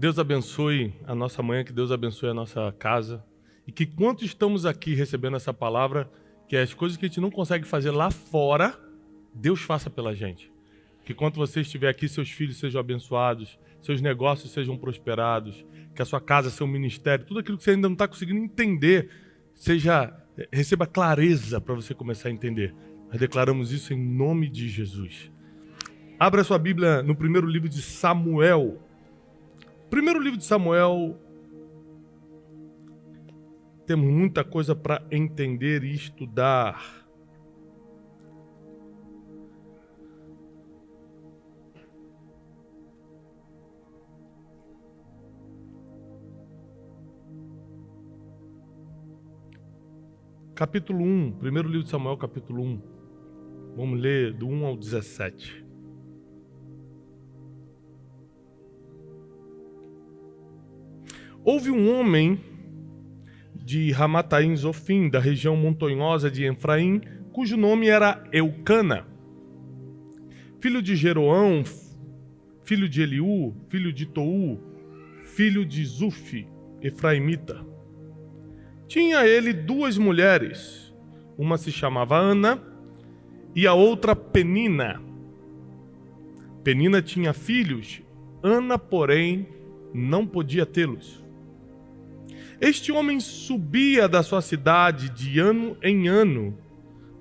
Deus abençoe a nossa manhã, que Deus abençoe a nossa casa. E que quanto estamos aqui recebendo essa palavra, que as coisas que a gente não consegue fazer lá fora, Deus faça pela gente. Que quando você estiver aqui, seus filhos sejam abençoados, seus negócios sejam prosperados, que a sua casa, seu ministério, tudo aquilo que você ainda não está conseguindo entender, receba clareza para você começar a entender. Nós declaramos isso em nome de Jesus. Abra sua Bíblia no primeiro livro de Samuel. Primeiro livro de Samuel, temos muita coisa para entender e estudar. Capítulo 1, primeiro livro de Samuel, capítulo 1. Vamos ler do 1 ao 17. Houve um homem de Ramataim Zofim, da região montanhosa de Efraim, cujo nome era Eucana, filho de Jeroão, filho de Eliú, filho de Tou, filho de Zufi, efraimita. Tinha ele duas mulheres, uma se chamava Ana e a outra Penina. Penina tinha filhos, Ana, porém, não podia tê-los. Este homem subia da sua cidade de ano em ano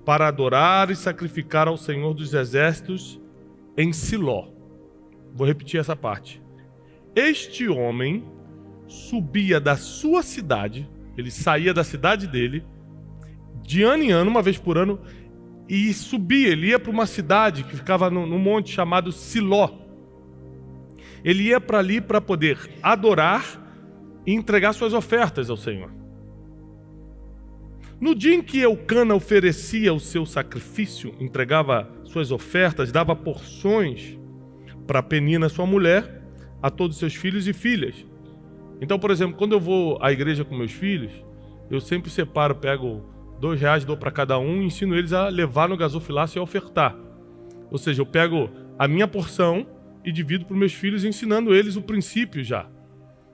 para adorar e sacrificar ao Senhor dos Exércitos em Siló. Vou repetir essa parte. Este homem subia da sua cidade, ele saía da cidade dele, de ano em ano, uma vez por ano, e subia, ele ia para uma cidade que ficava num monte chamado Siló. Ele ia para ali para poder adorar e entregar suas ofertas ao Senhor. No dia em que Eucana oferecia o seu sacrifício, entregava suas ofertas, dava porções para Penina, sua mulher, a todos seus filhos e filhas. Então, por exemplo, quando eu vou à igreja com meus filhos, eu sempre separo, pego R$2, dou para cada um e ensino eles a levar no gasofilácio e a ofertar. Ou seja, eu pego a minha porção e divido para os meus filhos, ensinando eles o princípio já.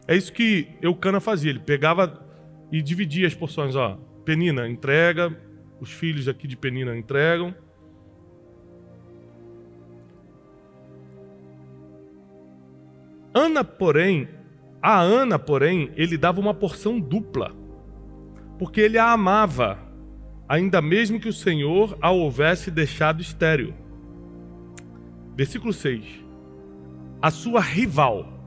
É isso que Eucana fazia, ele pegava e dividia as porções. Ó, Penina entrega, os filhos aqui de Penina entregam. A Ana, porém, ele dava uma porção dupla, porque ele a amava, ainda mesmo que o Senhor a houvesse deixado estéril. Versículo 6. A sua rival.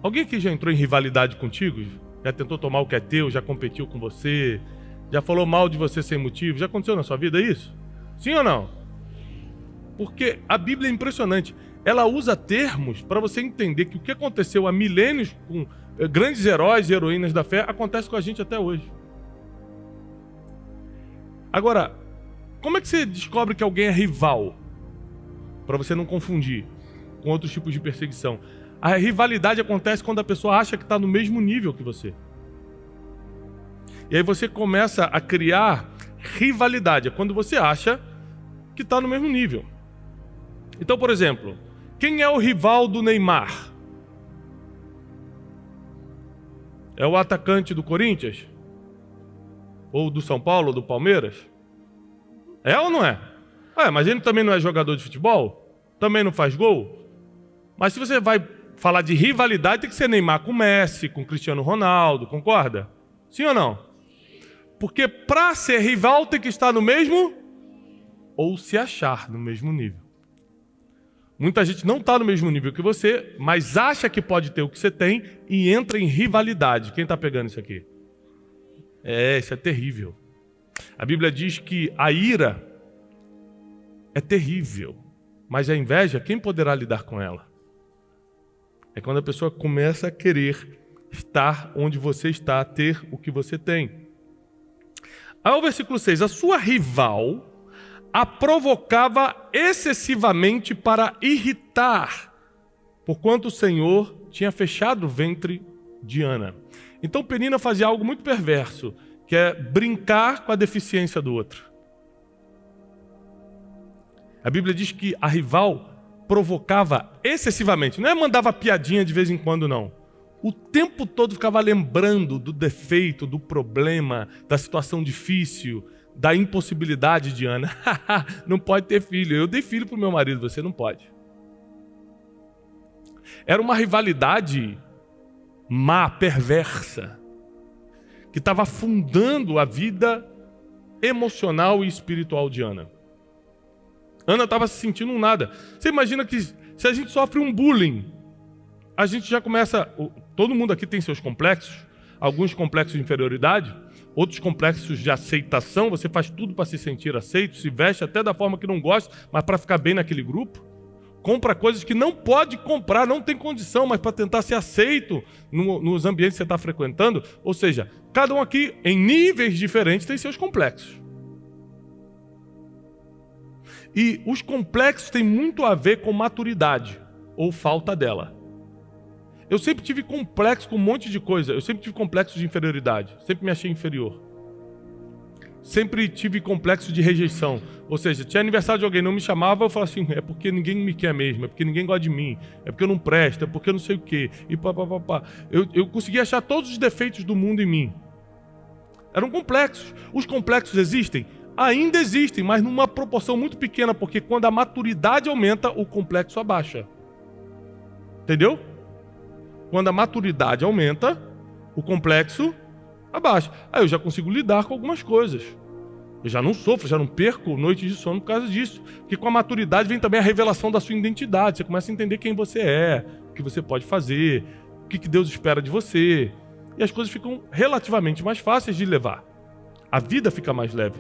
Alguém aqui já entrou em rivalidade contigo? Já tentou tomar o que é teu? Já competiu com você? Já falou mal de você sem motivo? Já aconteceu na sua vida isso? Sim ou não? Porque a Bíblia é impressionante. Ela usa termos para você entender que o que aconteceu há milênios com grandes heróis e heroínas da fé acontece com a gente até hoje. Agora, como é que você descobre que alguém é rival? Para você não confundir com outros tipos de perseguição. A rivalidade acontece quando a pessoa acha que está no mesmo nível que você. E aí você começa a criar rivalidade. É quando você acha que está no mesmo nível. Então, por exemplo, quem é o rival do Neymar? É o atacante do Corinthians? Ou do São Paulo, ou do Palmeiras? É ou não é? Mas ele também não é jogador de futebol? Também não faz gol? Mas se você vai falar de rivalidade, tem que ser Neymar com Messi, com Cristiano Ronaldo, concorda? Sim ou não? Porque para ser rival tem que estar no mesmo ou se achar no mesmo nível. Muita gente não está no mesmo nível que você, mas acha que pode ter o que você tem e entra em rivalidade. Quem está pegando isso aqui? Isso é terrível. A Bíblia diz que a ira é terrível, mas a inveja, quem poderá lidar com ela? É quando a pessoa começa a querer estar onde você está, ter o que você tem. Aí o versículo 6, a sua rival a provocava excessivamente para irritar, porquanto o Senhor tinha fechado o ventre de Ana. Então Penina fazia algo muito perverso, que é brincar com a deficiência do outro. A Bíblia diz que a rival provocava excessivamente. Não é mandava piadinha de vez em quando, não. O tempo todo ficava lembrando do defeito, do problema, da situação difícil, da impossibilidade de Ana. Não pode ter filho. Eu dei filho para o meu marido, você não pode. Era uma rivalidade má, perversa, que estava afundando a vida emocional e espiritual de Ana. Ana estava se sentindo um nada. Você imagina que se a gente sofre um bullying, a gente já começa... Todo mundo aqui tem seus complexos, alguns complexos de inferioridade, outros complexos de aceitação. Você faz tudo para se sentir aceito, se veste até da forma que não gosta, mas para ficar bem naquele grupo. Compra coisas que não pode comprar, não tem condição, mas para tentar ser aceito nos ambientes que você está frequentando. Ou seja, cada um aqui, em níveis diferentes, tem seus complexos. E os complexos têm muito a ver com maturidade, ou falta dela. Eu sempre tive complexo com um monte de coisa. Eu sempre tive complexo de inferioridade, sempre me achei inferior. Sempre tive complexo de rejeição. Ou seja, tinha aniversário de alguém, não me chamava, eu falava assim, é porque ninguém me quer mesmo, é porque ninguém gosta de mim, é porque eu não presto, é porque eu não sei o quê. E pá. Eu conseguia achar todos os defeitos do mundo em mim. Eram complexos. Os complexos existem? Ainda existem, mas numa proporção muito pequena, porque quando a maturidade aumenta, o complexo abaixa. Entendeu? Quando a maturidade aumenta, o complexo abaixa. Aí eu já consigo lidar com algumas coisas. Eu já não sofro, já não perco noites de sono por causa disso. Porque com a maturidade vem também a revelação da sua identidade. Você começa a entender quem você é, o que você pode fazer, o que Deus espera de você. E as coisas ficam relativamente mais fáceis de levar. A vida fica mais leve.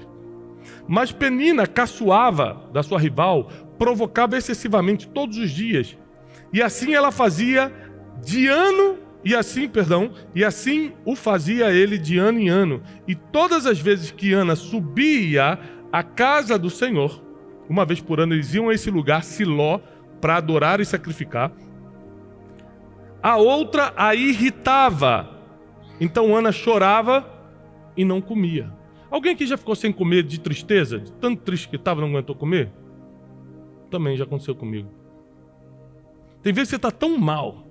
Mas Penina caçoava da sua rival, provocava excessivamente todos os dias. E assim ela fazia de ano, e assim o fazia ele de ano em ano. E todas as vezes que Ana subia à casa do Senhor, uma vez por ano eles iam a esse lugar, Siló, para adorar e sacrificar, a outra a irritava. Então Ana chorava e não comia. Alguém aqui já ficou sem comer de tristeza? De tanto triste que estava, não aguentou comer? Também já aconteceu comigo. Tem vezes que você está tão mal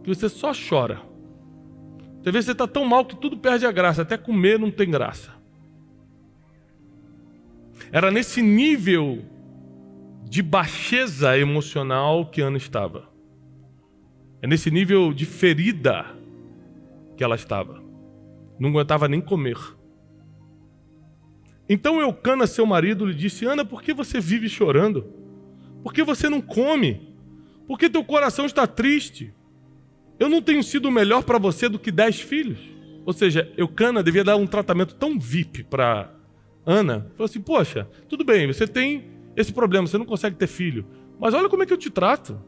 que você só chora. Tem vezes que você está tão mal que tudo perde a graça. Até comer não tem graça. Era nesse nível de baixeza emocional que Ana estava. É nesse nível de ferida que ela estava. Não aguentava nem comer. Então Eucana, seu marido, lhe disse: Ana, por que você vive chorando? Por que você não come? Por que teu coração está triste? Eu não tenho sido melhor para você do que 10 filhos? Ou seja, Eucana devia dar um tratamento tão VIP para Ana. Falou assim, poxa, tudo bem, você tem esse problema, você não consegue ter filho. Mas olha como é que eu te trato.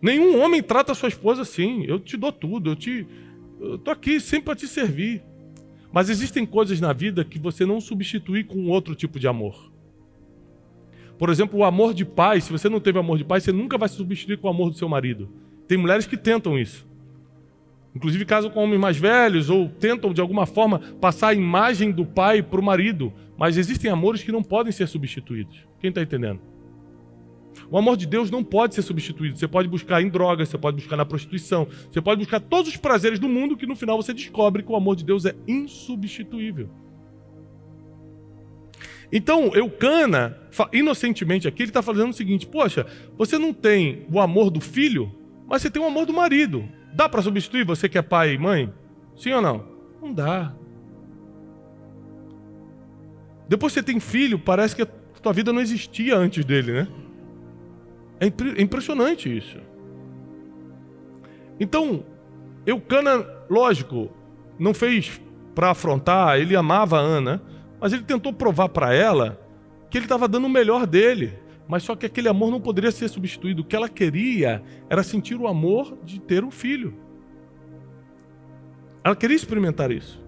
Nenhum homem trata a sua esposa assim. Eu te dou tudo, eu tô aqui sempre para te servir. Mas existem coisas na vida que você não substitui com outro tipo de amor. Por exemplo, o amor de pai. Se você não teve amor de pai, você nunca vai se substituir com o amor do seu marido. Tem mulheres que tentam isso. Inclusive casam com homens mais velhos ou tentam de alguma forma passar a imagem do pai para o marido. Mas existem amores que não podem ser substituídos. Quem está entendendo? O amor de Deus não pode ser substituído. Você pode buscar em drogas, você pode buscar na prostituição, você pode buscar todos os prazeres do mundo que no final você descobre que o amor de Deus é insubstituível. Então, Eucana, inocentemente aqui, ele está falando o seguinte, poxa, você não tem o amor do filho, mas você tem o amor do marido. Dá para substituir você que é pai e mãe? Sim ou não? Não dá. Depois você tem filho, parece que a tua vida não existia antes dele, né? É impressionante isso. Então, Eucana, lógico, não fez para afrontar, ele amava a Ana, mas ele tentou provar para ela que ele estava dando o melhor dele. Mas só que aquele amor não poderia ser substituído. O que ela queria era sentir o amor de ter um filho. Ela queria experimentar isso.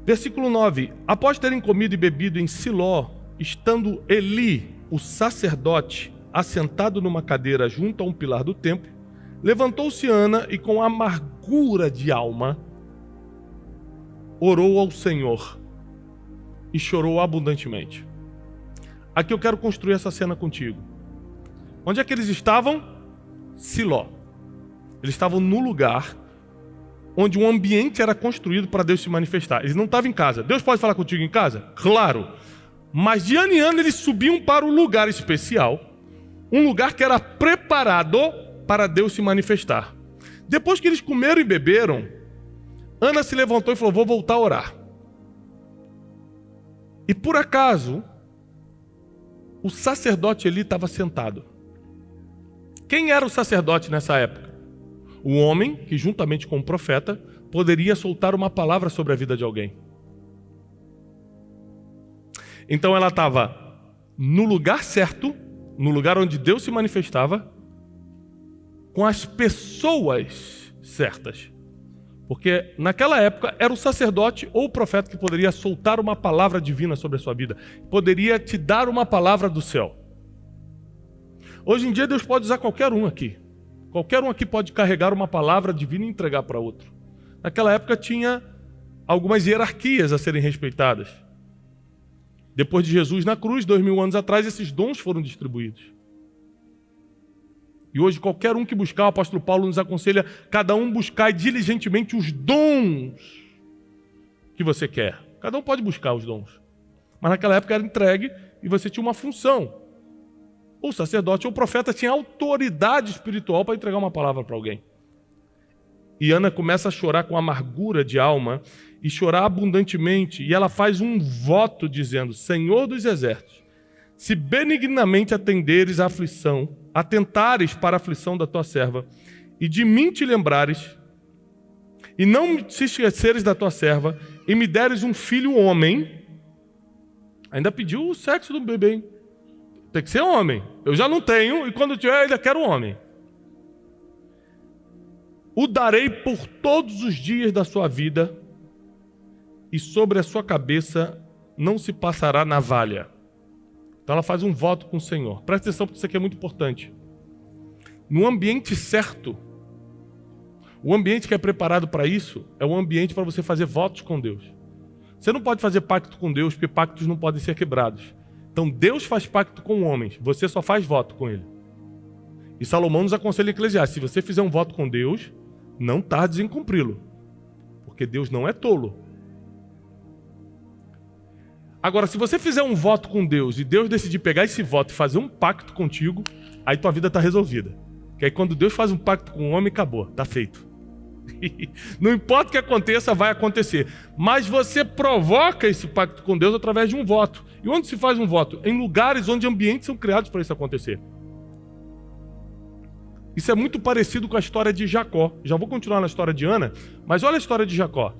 Versículo 9. Após terem comido e bebido em Siló, estando Eli, o sacerdote, assentado numa cadeira junto a um pilar do templo, levantou-se Ana e com amargura de alma orou ao Senhor e chorou abundantemente. Aqui eu quero construir essa cena contigo. Onde é que eles estavam? Siló. Eles estavam no lugar onde um ambiente era construído para Deus se manifestar. Eles não estavam em casa. Deus pode falar contigo em casa? Claro. Mas de ano em ano eles subiam para um lugar especial, um lugar que era preparado para Deus se manifestar. Depois que eles comeram e beberam, Ana se levantou e falou: vou voltar a orar. E por acaso, o sacerdote Eli estava sentado. Quem era o sacerdote nessa época? O homem que, juntamente com o profeta, poderia soltar uma palavra sobre a vida de alguém. Então ela estava no lugar certo, no lugar onde Deus se manifestava, com as pessoas certas. Porque naquela época era o sacerdote ou o profeta que poderia soltar uma palavra divina sobre a sua vida. Poderia te dar uma palavra do céu. Hoje em dia Deus pode usar qualquer um aqui. Qualquer um aqui pode carregar uma palavra divina e entregar para outro. Naquela época tinha algumas hierarquias a serem respeitadas. Depois de Jesus na cruz, 2000 anos atrás, esses dons foram distribuídos. E hoje qualquer um que buscar, o apóstolo Paulo nos aconselha, cada um buscar diligentemente os dons que você quer. Cada um pode buscar os dons. Mas naquela época era entregue e você tinha uma função. O sacerdote ou o profeta tinha autoridade espiritual para entregar uma palavra para alguém. E Ana começa a chorar com amargura de alma e chorar abundantemente. E ela faz um voto dizendo: Senhor dos exércitos, se benignamente atenderes à aflição, atentares para a aflição da tua serva, e de mim te lembrares, e não te esqueceres da tua serva, e me deres um filho homem. Ainda pediu o sexo do bebê, hein? Tem que ser homem. Eu já não tenho, e quando tiver, eu ainda quero homem. O darei por todos os dias da sua vida, e sobre a sua cabeça não se passará navalha. Então ela faz um voto com o Senhor. Presta atenção, porque isso aqui é muito importante. No ambiente certo, o ambiente que é preparado para isso, é um ambiente para você fazer votos com Deus. Você não pode fazer pacto com Deus, porque pactos não podem ser quebrados. Então Deus faz pacto com homens, você só faz voto com ele. E Salomão nos aconselha em Eclesiastes: se você fizer um voto com Deus, não tardes em cumpri-lo, porque Deus não é tolo. Agora, se você fizer um voto com Deus e Deus decidir pegar esse voto e fazer um pacto contigo, aí tua vida está resolvida. Porque aí quando Deus faz um pacto com o homem, acabou, está feito. Não importa o que aconteça, vai acontecer. Mas você provoca esse pacto com Deus através de um voto. E onde se faz um voto? Em lugares onde ambientes são criados para isso acontecer. Isso é muito parecido com a história de Jacó. Já vou continuar na história de Ana, mas olha a história de Jacó.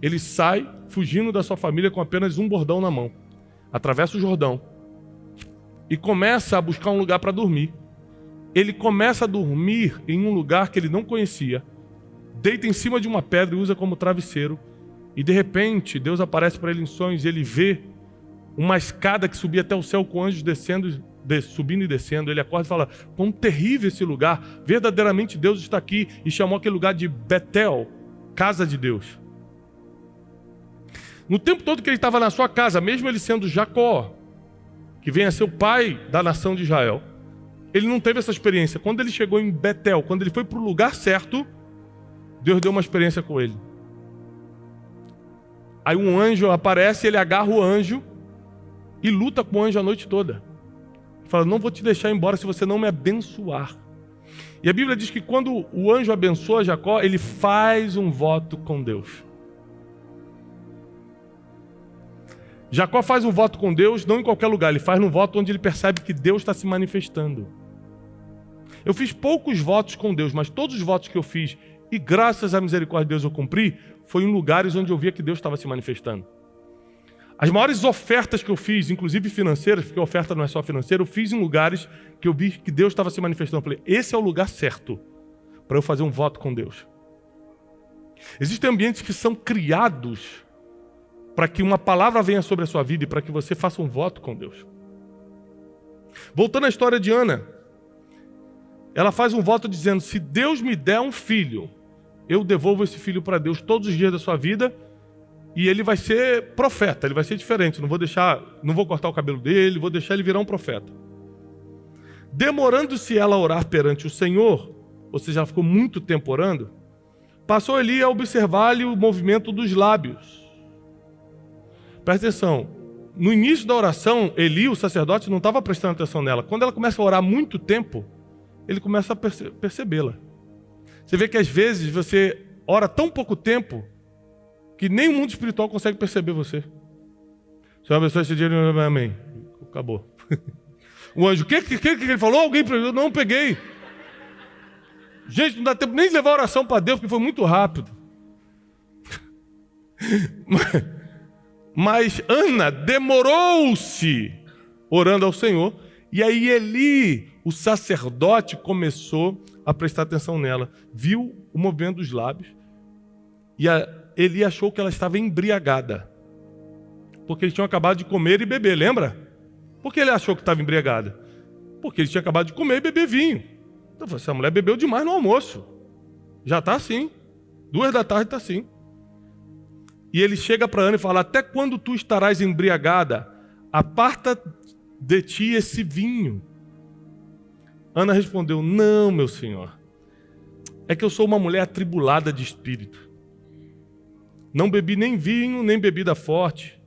Ele sai fugindo da sua família com apenas um bordão na mão. Atravessa o Jordão e começa a buscar um lugar para dormir. Ele começa a dormir em um lugar que ele não conhecia. Deita em cima de uma pedra e usa como travesseiro. E de repente, Deus aparece para ele em sonhos e ele vê uma escada que subia até o céu com anjos descendo, subindo e descendo. Ele acorda e fala: quão terrível esse lugar, verdadeiramente Deus está aqui. E chamou aquele lugar de Betel, casa de Deus. No tempo todo que ele estava na sua casa, mesmo ele sendo Jacó, que vem a ser o pai da nação de Israel, ele não teve essa experiência. Quando ele chegou em Betel, quando ele foi para o lugar certo, Deus deu uma experiência com ele. Aí um anjo aparece, ele agarra o anjo e luta com o anjo a noite toda. Fala: não vou te deixar embora se você não me abençoar. E a Bíblia diz que quando o anjo abençoa Jacó, ele faz um voto com Deus. Jacó faz um voto com Deus, não em qualquer lugar, ele faz um voto onde ele percebe que Deus está se manifestando. Eu fiz poucos votos com Deus, mas todos os votos que eu fiz, e graças à misericórdia de Deus eu cumpri, foi em lugares onde eu via que Deus estava se manifestando. As maiores ofertas que eu fiz, inclusive financeiras, porque a oferta não é só financeira, eu fiz em lugares que eu vi que Deus estava se manifestando. Eu falei: esse é o lugar certo para eu fazer um voto com Deus. Existem ambientes que são criados para que uma palavra venha sobre a sua vida e para que você faça um voto com Deus. Voltando à história de Ana, ela faz um voto dizendo: se Deus me der um filho, eu devolvo esse filho para Deus todos os dias da sua vida, e ele vai ser profeta, ele vai ser diferente. Não vou cortar o cabelo dele, vou deixar ele virar um profeta. Demorando-se ela a orar perante o Senhor, ou seja, ela ficou muito tempo orando, passou Eli a observar-lhe o movimento dos lábios. Presta atenção, no início da oração, Eli, o sacerdote, não estava prestando atenção nela. Quando ela começa a orar muito tempo, ele começa a percebê-la. Você vê que às vezes você ora tão pouco tempo que nem o mundo espiritual consegue perceber você. Se uma pessoa te diz, amém, acabou. O anjo, o que ele falou? Alguém, eu não peguei. Gente, não dá tempo nem de levar a oração para Deus, porque foi muito rápido. Mas Ana demorou-se orando ao Senhor, e aí Eli, o sacerdote, começou a prestar atenção nela. Viu o movimento dos lábios, e Eli achou que ela estava embriagada, porque eles tinham acabado de comer e beber, lembra? Por que ele achou que estava embriagada? Porque ele tinha acabado de comer e beber vinho. Então, essa mulher bebeu demais no almoço. Já está assim. 2 da tarde está assim. E ele chega para Ana e fala, até quando tu estarás embriagada? Aparta de ti esse vinho. Ana respondeu, não, meu senhor. É que eu sou uma mulher atribulada de espírito. Não bebi nem vinho, nem bebida forte.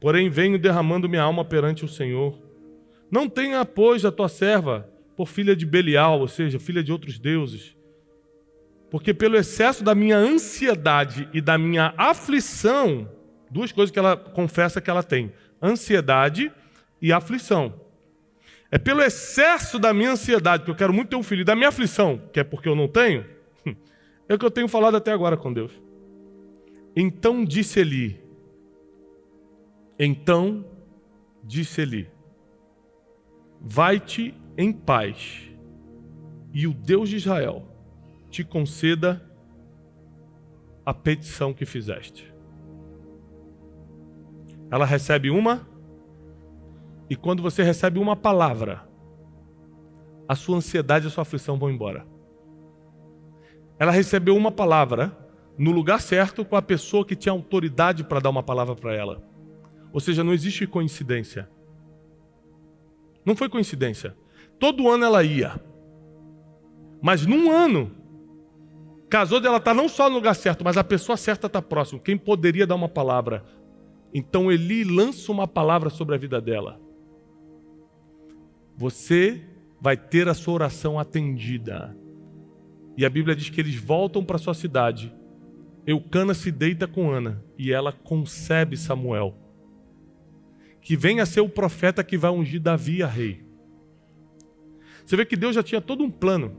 Porém, venho derramando minha alma perante o Senhor. Não tenha, pois, a tua serva por filha de Belial, ou seja, filha de outros deuses. Porque pelo excesso da minha ansiedade e da minha aflição, 2 coisas que ela confessa que ela tem: ansiedade e aflição. É pelo excesso da minha ansiedade, que eu quero muito ter um filho, e da minha aflição, que é porque eu não tenho, é o que eu tenho falado até agora com Deus. Então disse Eli, vai-te em paz, e o Deus de Israel te conceda a petição que fizeste. Ela recebe uma, e quando você recebe uma palavra, a sua ansiedade e a sua aflição vão embora. Ela recebeu uma palavra no lugar certo, com a pessoa que tinha autoridade para dar uma palavra para ela. Ou seja, não existe coincidência. Não foi coincidência. Todo ano ela ia. Mas num ano, casou dela estar não só no lugar certo, mas a pessoa certa está próximo. Quem poderia dar uma palavra? Então Eli lança uma palavra sobre a vida dela. Você vai ter a sua oração atendida. E a Bíblia diz que eles voltam para sua cidade. Eucana se deita com Ana e ela concebe Samuel, que vem a ser o profeta que vai ungir Davi a rei. Você vê que Deus já tinha todo um plano.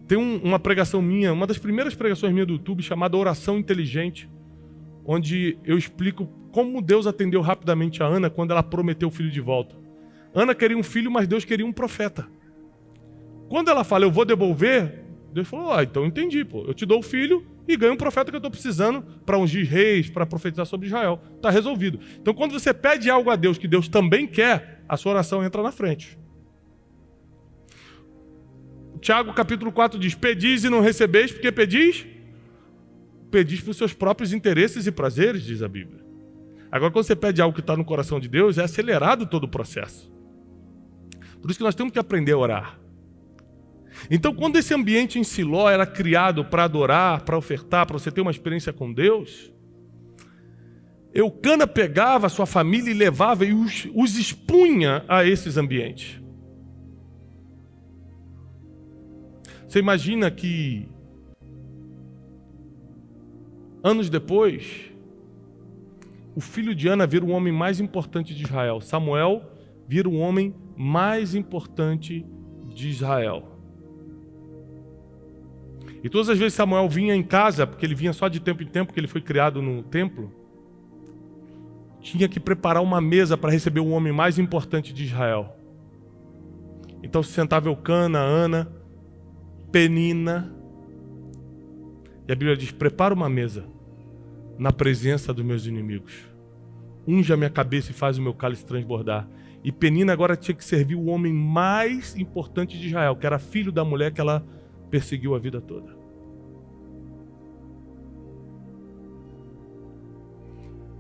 Tem uma pregação minha, uma das primeiras pregações minhas do YouTube, chamada Oração Inteligente, onde eu explico como Deus atendeu rapidamente a Ana quando ela prometeu o filho de volta. Ana queria um filho, mas Deus queria um profeta. Quando ela fala, eu vou devolver, Deus falou, então eu entendi, eu te dou o filho e ganho um profeta que eu estou precisando para ungir reis, para profetizar sobre Israel. Está resolvido. Então quando você pede algo a Deus que Deus também quer, a sua oração entra na frente. Tiago capítulo 4 diz, pedis e não recebeis, porque pedis? Pedis por seus próprios interesses e prazeres, diz a Bíblia. Agora quando você pede algo que está no coração de Deus, é acelerado todo o processo. Por isso que nós temos que aprender a orar. Então, quando esse ambiente em Siló era criado para adorar, para ofertar, para você ter uma experiência com Deus, Eucana pegava a sua família e levava e os expunha a esses ambientes. Você imagina que, anos depois, o filho de Ana vira o homem mais importante de Israel. Samuel vira o homem mais importante de Israel. E todas as vezes Samuel vinha em casa, porque ele vinha só de tempo em tempo, porque ele foi criado no templo, tinha que preparar uma mesa para receber o homem mais importante de Israel. Então se sentava Eucana, Ana, Penina, e a Bíblia diz, prepara uma mesa na presença dos meus inimigos. Unge a minha cabeça e faz o meu cálice transbordar. E Penina agora tinha que servir o homem mais importante de Israel, que era filho da mulher que ela perseguiu a vida toda.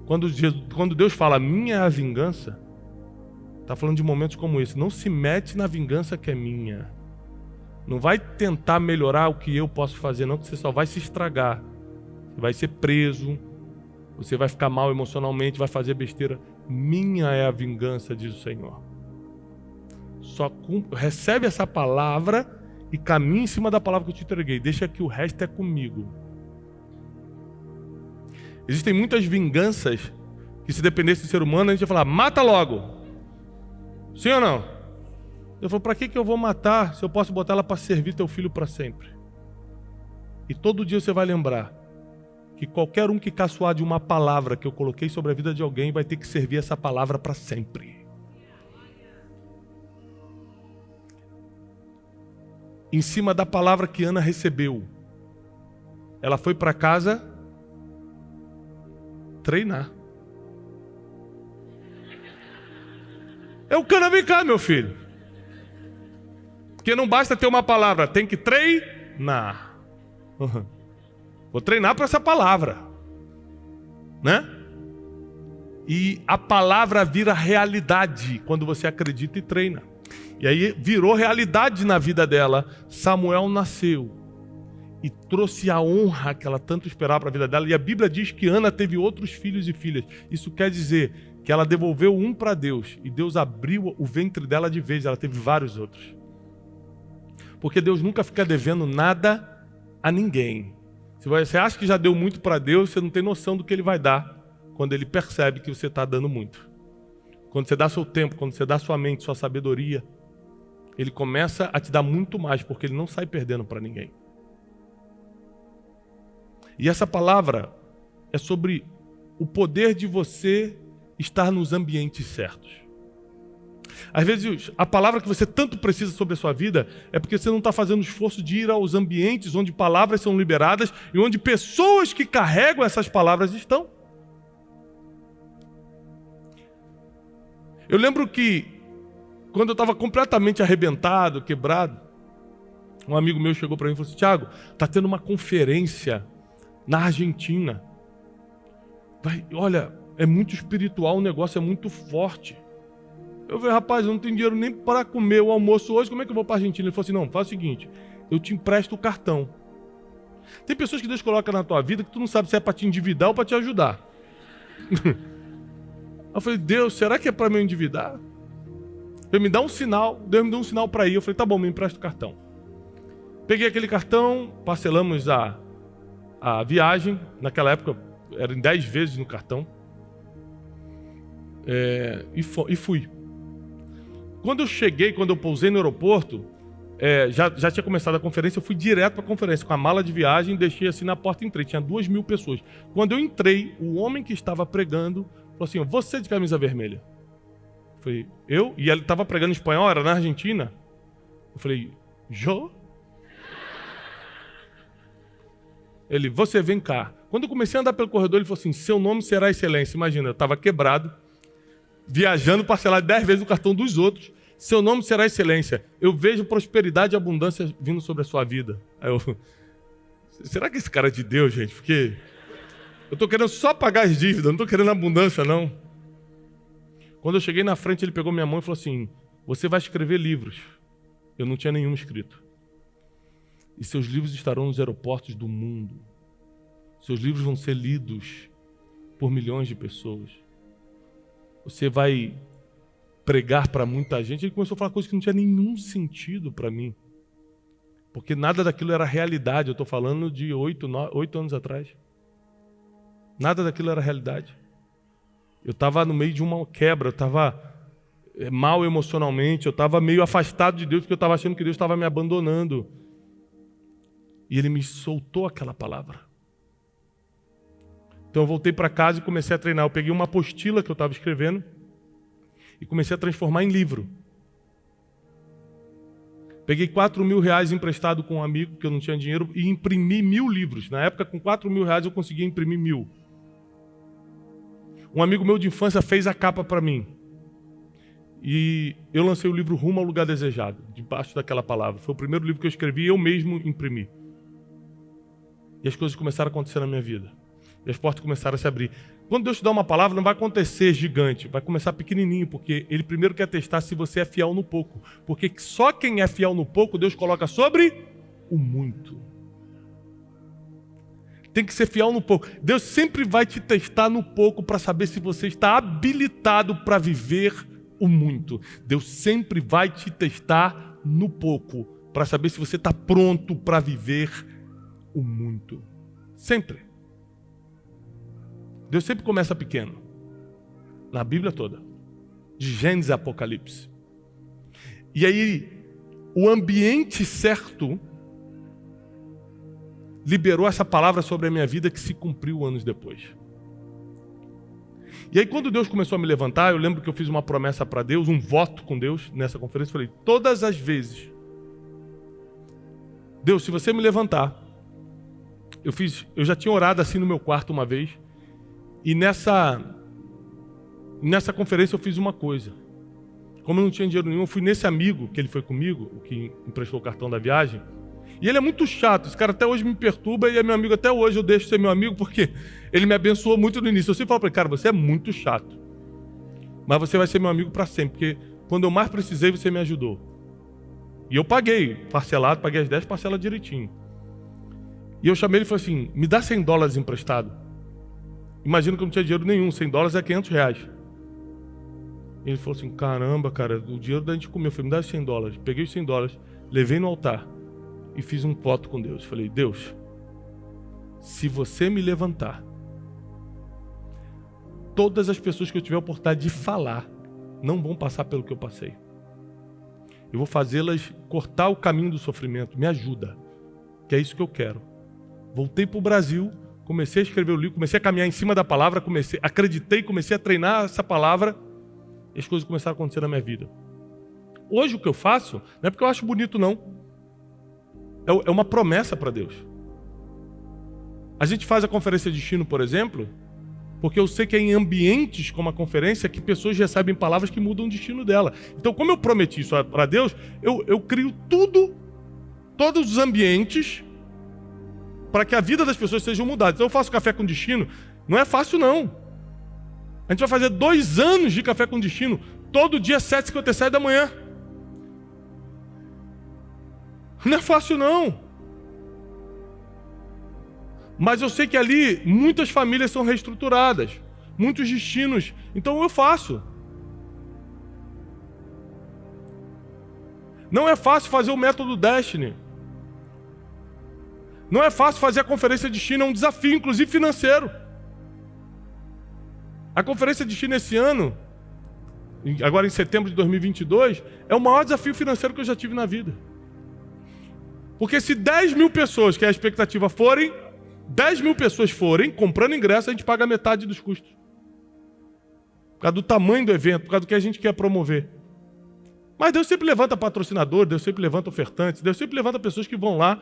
Quando Deus fala, minha é a vingança, está falando de momentos como esse. Não se mete na vingança que é minha. Não vai tentar melhorar o que eu posso fazer, não, que você só vai se estragar. Você vai ser preso, você vai ficar mal emocionalmente, vai fazer besteira. Minha é a vingança, diz o Senhor. Recebe essa palavra e caminha em cima da palavra que eu te entreguei. Deixa que o resto é comigo. Existem muitas vinganças que, se dependesse do ser humano, a gente ia falar, mata logo. Sim ou não? Eu falo, para que eu vou matar se eu posso botar ela para servir teu filho para sempre? E todo dia você vai lembrar que qualquer um que caçoar de uma palavra que eu coloquei sobre a vida de alguém vai ter que servir essa palavra para sempre. Em cima da palavra que Ana recebeu, ela foi para casa treinar. Eu quero vem cá, meu filho. Porque não basta ter uma palavra, tem que treinar. Vou treinar para essa palavra, né? E a palavra vira realidade quando você acredita e treina. E aí virou realidade na vida dela. Samuel nasceu e trouxe a honra que ela tanto esperava para a vida dela. E a Bíblia diz que Ana teve outros filhos e filhas. Isso quer dizer que ela devolveu um para Deus e Deus abriu o ventre dela de vez. Ela teve vários outros. Porque Deus nunca fica devendo nada a ninguém. Se você acha que já deu muito para Deus, você não tem noção do que Ele vai dar quando Ele percebe que você está dando muito. Quando você dá seu tempo, quando você dá sua mente, sua sabedoria, Ele começa a te dar muito mais, porque Ele não sai perdendo para ninguém. E essa palavra é sobre o poder de você estar nos ambientes certos. Às vezes, a palavra que você tanto precisa sobre a sua vida é porque você não está fazendo o esforço de ir aos ambientes onde palavras são liberadas e onde pessoas que carregam essas palavras estão. Eu lembro que, quando eu estava completamente arrebentado, quebrado, um amigo meu chegou para mim e falou assim, Thiago, está tendo uma conferência na Argentina. Olha, é muito espiritual, o negócio é muito forte. Eu falei, rapaz, eu não tenho dinheiro nem para comer o almoço hoje, como é que eu vou para a Argentina? Ele falou assim, não, faz o seguinte, eu te empresto o cartão. Tem pessoas que Deus coloca na tua vida que tu não sabe se é para te endividar ou para te ajudar. Eu falei, Deus, será que é para me endividar? Ele me dá um sinal, Deus me deu um sinal para ir. Eu falei, tá bom, me empresta o cartão. Peguei aquele cartão, parcelamos a viagem. Naquela época, era em 10 vezes no cartão. E fui. Quando eu cheguei, quando eu pousei no aeroporto, já tinha começado a conferência, eu fui direto para a conferência, com a mala de viagem, deixei assim na porta e entrei. Tinha 2.000 pessoas. Quando eu entrei, o homem que estava pregando falou assim, você de camisa vermelha? Eu falei, eu? E ele estava pregando em espanhol, era na Argentina. Eu falei, Jô? Ele, você vem cá. Quando eu comecei a andar pelo corredor, ele falou assim, seu nome será excelência. Imagina, eu estava quebrado, viajando, parcelado 10 vezes o cartão dos outros. Seu nome será excelência. Eu vejo prosperidade e abundância vindo sobre a sua vida. Aí eu, será que esse cara é de Deus, gente? Porque eu estou querendo só pagar as dívidas, não estou querendo abundância, não. Quando eu cheguei na frente, ele pegou minha mão e falou assim, você vai escrever livros. Eu não tinha nenhum escrito. E seus livros estarão nos aeroportos do mundo. Seus livros vão ser lidos por milhões de pessoas. Você vai pregar para muita gente. Ele começou a falar coisas que não tinha nenhum sentido para mim. Porque nada daquilo era realidade. Eu estou falando de 8 anos atrás. Nada daquilo era realidade. Eu estava no meio de uma quebra, eu estava mal emocionalmente, eu estava meio afastado de Deus, porque eu estava achando que Deus estava me abandonando. E Ele me soltou aquela palavra. Então eu voltei para casa e comecei a treinar. Eu peguei uma apostila que eu estava escrevendo e comecei a transformar em livro. Peguei 4.000 reais emprestado com um amigo, que eu não tinha dinheiro, e imprimi 1.000 livros. Na época, com 4.000 reais, eu conseguia imprimir 1.000. Um amigo meu de infância fez a capa para mim. E eu lancei o livro Rumo ao Lugar Desejado, debaixo daquela palavra. Foi o primeiro livro que eu escrevi e eu mesmo imprimi. E as coisas começaram a acontecer na minha vida. E as portas começaram a se abrir. Quando Deus te dá uma palavra, não vai acontecer gigante, vai começar pequenininho, porque Ele primeiro quer testar se você é fiel no pouco. Porque só quem é fiel no pouco, Deus coloca sobre o muito. Tem que ser fiel no pouco. Deus sempre vai te testar no pouco para saber se você está habilitado para viver o muito. Deus sempre vai te testar no pouco para saber se você está pronto para viver o muito. Sempre. Deus sempre começa pequeno. Na Bíblia toda. De Gênesis a Apocalipse. E aí, o ambiente certo liberou essa palavra sobre a minha vida que se cumpriu anos depois. E aí quando Deus começou a me levantar, eu lembro que eu fiz uma promessa para Deus, um voto com Deus nessa conferência. Falei, todas as vezes, Deus, se você me levantar, eu já tinha orado assim no meu quarto uma vez, e nessa conferência eu fiz uma coisa. Como eu não tinha dinheiro nenhum, eu fui nesse amigo, que ele foi comigo, o que emprestou o cartão da viagem. E ele é muito chato, esse cara até hoje me perturba e é meu amigo até hoje, eu deixo ser meu amigo porque ele me abençoou muito no início. Eu sempre falo para ele, cara, você é muito chato, mas você vai ser meu amigo para sempre, porque quando eu mais precisei, você me ajudou. E eu paguei, parcelado, paguei as 10 parcelas direitinho. E eu chamei ele e falei assim, me dá $100 emprestado. Imagina que eu não tinha dinheiro nenhum, $100 é R$500. E ele falou assim, caramba, cara, o dinheiro da gente comeu. Eu falei, me dá os $100. Peguei os $100, levei no altar e fiz um voto com Deus. Falei, Deus, se você me levantar, todas as pessoas que eu tiver a oportunidade de falar não vão passar pelo que eu passei. Eu vou fazê-las cortar o caminho do sofrimento. Me ajuda, que é isso que eu quero. Voltei para o Brasil, comecei a escrever o livro, comecei a caminhar em cima da palavra, acreditei, comecei a treinar essa palavra e as coisas começaram a acontecer na minha vida. Hoje o que eu faço, não é porque eu acho bonito não, é uma promessa para Deus. A gente faz a conferência de destino, por exemplo, porque eu sei que é em ambientes como a conferência que pessoas recebem palavras que mudam o destino dela. Então, como eu prometi isso para Deus, eu crio todos os ambientes para que a vida das pessoas seja mudada. Então eu faço Café com Destino, não é fácil não. A gente vai fazer 2 anos de Café com Destino, todo dia 7h57 da manhã. Não é fácil não. Mas eu sei que ali muitas famílias são reestruturadas, muitos destinos, então eu faço. Não é fácil fazer o método Destiny. Não é fácil fazer a conferência de destino, é um desafio, inclusive financeiro. A conferência de destino esse ano, agora em setembro de 2022, é o maior desafio financeiro que eu já tive na vida. Porque se 10.000 pessoas, que é a expectativa, 10.000 pessoas forem, comprando ingresso, a gente paga metade dos custos. Por causa do tamanho do evento, por causa do que a gente quer promover. Mas Deus sempre levanta patrocinador, Deus sempre levanta ofertantes, Deus sempre levanta pessoas que vão lá.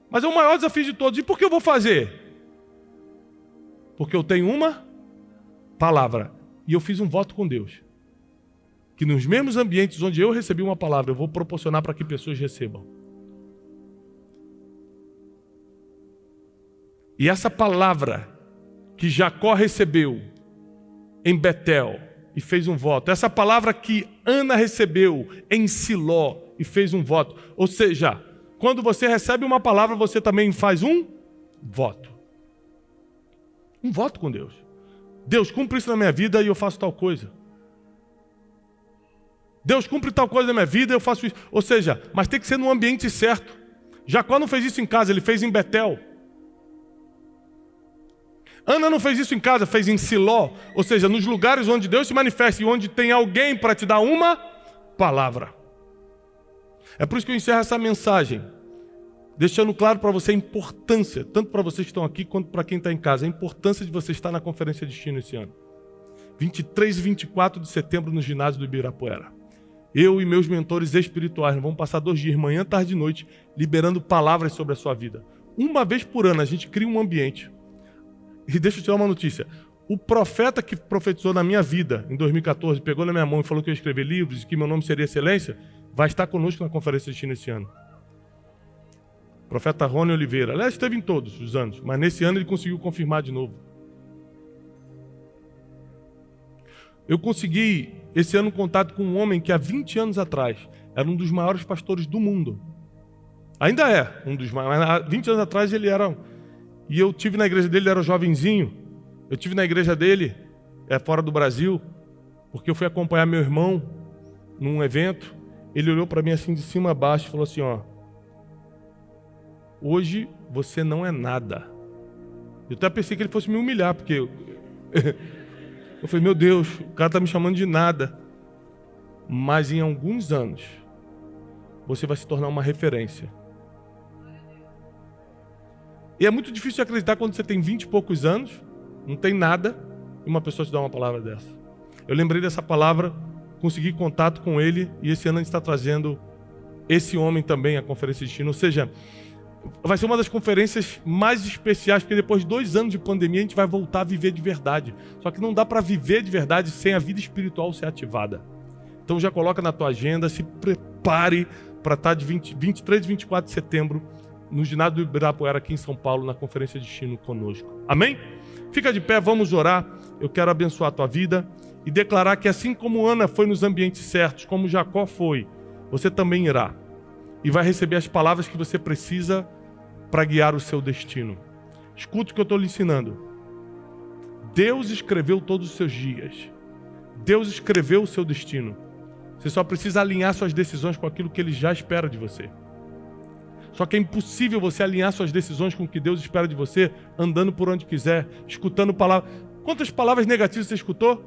Mas é o maior desafio de todos. E por que eu vou fazer? Porque eu tenho uma palavra. E eu fiz um voto com Deus. Que nos mesmos ambientes onde eu recebi uma palavra, eu vou proporcionar para que pessoas recebam. E essa palavra que Jacó recebeu em Betel e fez um voto, essa palavra que Ana recebeu em Siló e fez um voto, ou seja, quando você recebe uma palavra, você também faz um voto. Um voto com Deus. Deus, cumpre isso na minha vida e eu faço tal coisa. Deus, cumpre tal coisa na minha vida e eu faço isso. Ou seja, mas tem que ser no ambiente certo. Jacó não fez isso em casa, ele fez em Betel. Ana não fez isso em casa, fez em Siló. Ou seja, nos lugares onde Deus se manifesta e onde tem alguém para te dar uma palavra. É por isso que eu encerro essa mensagem, deixando claro para você a importância, tanto para vocês que estão aqui, quanto para quem está em casa, a importância de você estar na Conferência de Destino esse ano. 23 e 24 de setembro no ginásio do Ibirapuera. Eu e meus mentores espirituais vamos passar 2 dias, manhã, tarde e noite, liberando palavras sobre a sua vida. Uma vez por ano a gente cria um ambiente. E deixa eu te dar uma notícia. O profeta que profetizou na minha vida em 2014, pegou na minha mão e falou que eu ia escrever livros e que meu nome seria excelência, vai estar conosco na Conferência de Destino esse ano. O profeta Rony Oliveira. Aliás, esteve em todos os anos, mas nesse ano ele conseguiu confirmar de novo. Eu consegui, esse ano, contato com um homem que há 20 anos atrás era um dos maiores pastores do mundo. Ainda é um dos maiores, mas há 20 anos atrás ele era... E eu tive na igreja dele, ele era jovenzinho. Eu tive na igreja dele, fora do Brasil, porque eu fui acompanhar meu irmão num evento. Ele olhou para mim assim de cima a baixo e falou assim, ó: hoje você não é nada. Eu até pensei que ele fosse me humilhar, porque eu falei, meu Deus, o cara está me chamando de nada. Mas em alguns anos, você vai se tornar uma referência. E é muito difícil de acreditar quando você tem 20 e poucos anos, não tem nada, e uma pessoa te dá uma palavra dessa. Eu lembrei dessa palavra, consegui contato com ele, e esse ano a gente está trazendo esse homem também à Conferência de Destino. Ou seja, vai ser uma das conferências mais especiais, porque depois de 2 anos de pandemia a gente vai voltar a viver de verdade. Só que não dá para viver de verdade sem a vida espiritual ser ativada. Então já coloca na tua agenda, se prepare para estar de 23 e 24 de setembro no ginásio do Ibirapuera aqui em São Paulo, na Conferência de Destino conosco. Amém? Fica de pé, vamos orar. Eu quero abençoar a tua vida e declarar que assim como Ana foi nos ambientes certos, como Jacó foi, você também irá. E vai receber as palavras que você precisa para guiar o seu destino. Escute o que eu estou lhe ensinando. Deus escreveu todos os seus dias. Deus escreveu o seu destino. Você só precisa alinhar suas decisões com aquilo que Ele já espera de você. Só que é impossível você alinhar suas decisões com o que Deus espera de você, andando por onde quiser, escutando palavras. Quantas palavras negativas você escutou?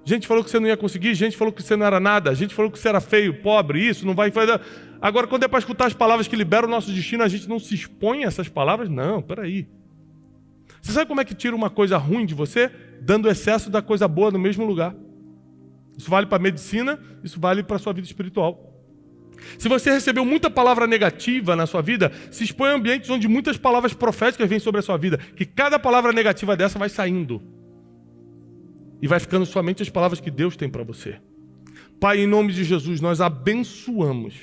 Gente falou que você não ia conseguir, gente falou que você não era nada, gente falou que você era feio, pobre, isso, não vai fazer. Agora, quando é para escutar as palavras que liberam o nosso destino, a gente não se expõe a essas palavras? Não, peraí. Você sabe como é que tira uma coisa ruim de você? Dando excesso da coisa boa no mesmo lugar. Isso vale para a medicina, isso vale para a sua vida espiritual. Se você recebeu muita palavra negativa na sua vida, se expõe a ambientes onde muitas palavras proféticas vêm sobre a sua vida, que cada palavra negativa dessa vai saindo. E vai ficando somente as palavras que Deus tem para você. Pai, em nome de Jesus, nós abençoamos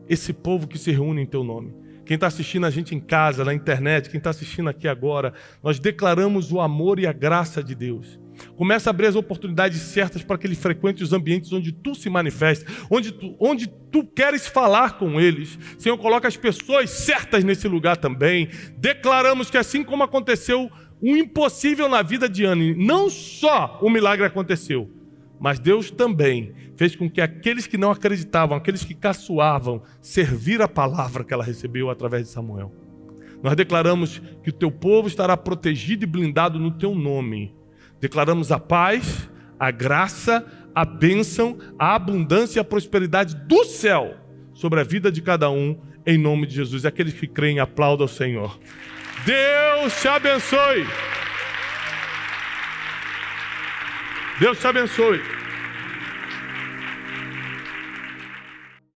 esse povo que se reúne em Teu nome. Quem está assistindo a gente em casa, na internet, quem está assistindo aqui agora, nós declaramos o amor e a graça de Deus. Começa a abrir as oportunidades certas para que ele frequente os ambientes onde Tu se manifesta, onde tu queres falar com eles. Senhor, coloca as pessoas certas nesse lugar também. Declaramos que assim como aconteceu o impossível na vida de Anne, não só o milagre aconteceu, mas Deus também fez com que aqueles que não acreditavam, aqueles que caçoavam, servir a palavra que ela recebeu através de Samuel. Nós declaramos que o Teu povo estará protegido e blindado no Teu nome. Declaramos a paz, a graça, a bênção, a abundância e a prosperidade do céu sobre a vida de cada um, em nome de Jesus. E aqueles que creem, aplaudam ao Senhor. Deus te abençoe. Deus te abençoe.